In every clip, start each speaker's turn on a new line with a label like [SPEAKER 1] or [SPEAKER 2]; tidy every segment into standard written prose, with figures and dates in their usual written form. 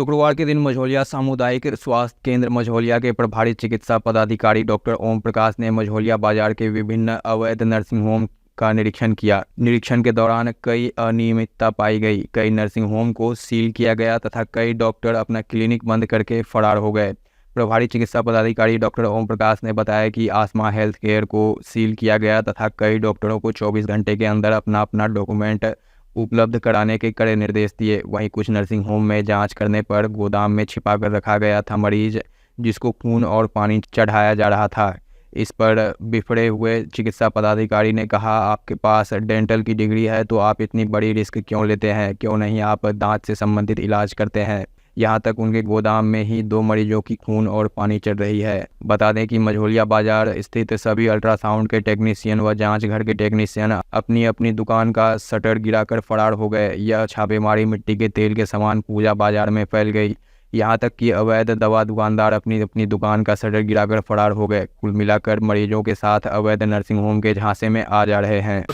[SPEAKER 1] शुक्रवार के दिन मझौलिया सामुदायिक स्वास्थ्य केंद्र मझौलिया के प्रभारी चिकित्सा पदाधिकारी डॉक्टर ओम प्रकाश ने मझौलिया बाजार के विभिन्न अवैध नर्सिंग होम का निरीक्षण किया। निरीक्षण के दौरान कई अनियमितता पाई गई। कई नर्सिंग होम को सील किया गया तथा कई डॉक्टर अपना क्लिनिक बंद करके फरार हो गए। प्रभारी चिकित्सा पदाधिकारी डॉक्टर ओम प्रकाश ने बताया कि आसमा हेल्थ केयर को सील किया गया तथा कई डॉक्टरों को 24 घंटे के अंदर अपना अपना डॉक्यूमेंट उपलब्ध कराने के कड़े निर्देश दिए। वहीं कुछ नर्सिंग होम में जांच करने पर गोदाम में छिपा कर रखा गया था मरीज जिसको खून और पानी चढ़ाया जा रहा था। इस पर बिफरे हुए चिकित्सा पदाधिकारी ने कहा, आपके पास डेंटल की डिग्री है तो आप इतनी बड़ी रिस्क क्यों लेते हैं? क्यों नहीं आप दांत से संबंधित इलाज करते हैं? यहाँ तक उनके गोदाम में ही 2 मरीजों की खून और पानी चढ़ रही है। बता दें कि मझौलिया बाजार स्थित सभी अल्ट्रासाउंड के टेक्नीशियन व जांच घर के टेक्नीशियन अपनी अपनी दुकान का शटर गिराकर फरार हो गए। यह छापेमारी मिट्टी के तेल के समान पूजा बाजार में फैल गई। यहाँ तक कि अवैध दवा दुकानदार अपनी अपनी दुकान का शटर गिराकर फरार हो गए। कुल मिलाकर मरीजों के साथ अवैध नर्सिंग होम के झांसे में आ जा रहे हैं।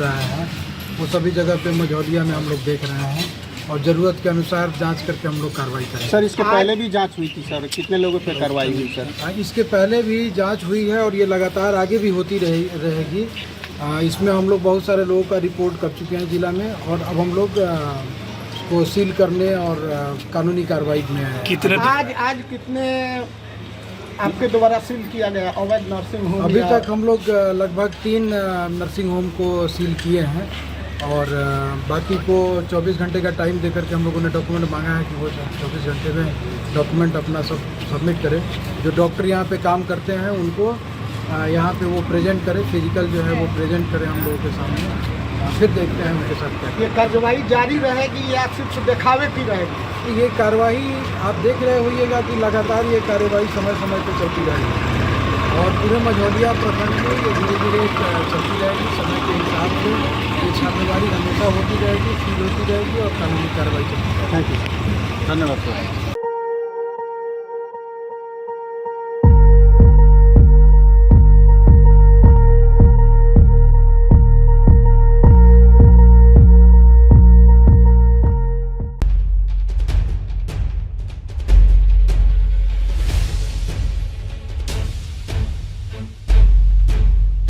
[SPEAKER 2] वो सभी जगह पे मझौलिया में हम लोग देख रहे हैं और ज़रूरत के अनुसार जांच करके हम लोग कार्रवाई करें।
[SPEAKER 3] सर, इसके पहले भी जांच हुई थी सर, कितने लोगों पे कार्रवाई हुई सर?
[SPEAKER 2] इसके पहले भी जांच हुई है और ये लगातार आगे भी होती रहेगी। इसमें हम लोग बहुत सारे लोगों का रिपोर्ट कर चुके हैं जिला में और अब हम लोग को सील करने और कानूनी कार्रवाई में
[SPEAKER 3] कितने आज कितने आपके द्वारा सील किया गया अवैध नर्सिंग होम?
[SPEAKER 2] अभी तक हम लोग लगभग 3 नर्सिंग होम को सील किए हैं और बाकी को 24 घंटे का टाइम देकर के हम लोगों ने डॉक्यूमेंट मांगा है कि वो 24 घंटे में डॉक्यूमेंट अपना सब सबमिट करें। जो डॉक्टर यहाँ पे काम करते हैं उनको यहाँ पे वो प्रेजेंट करें, फिजिकल जो है वो प्रेजेंट करें हम लोगों के सामने, फिर देखते हैं उनके साथ क्या।
[SPEAKER 3] ये कार्रवाई जारी रहेगी या सिर्फ दिखावे की रहेगी?
[SPEAKER 2] ये कार्रवाई आप देख रहे होइएगा कि लगातार ये कार्रवाई समय समय पर चलती रहेगी और पूरे मझौलिया प्रखंड में ये धीरे धीरे चलती रहेगी। समय के हिसाब से ये छापेमारी हमेशा होती रहेगी, सील होती रहेगी और कानूनी कार्रवाई चलती रहेगी।
[SPEAKER 3] थैंक यू, धन्यवाद सर।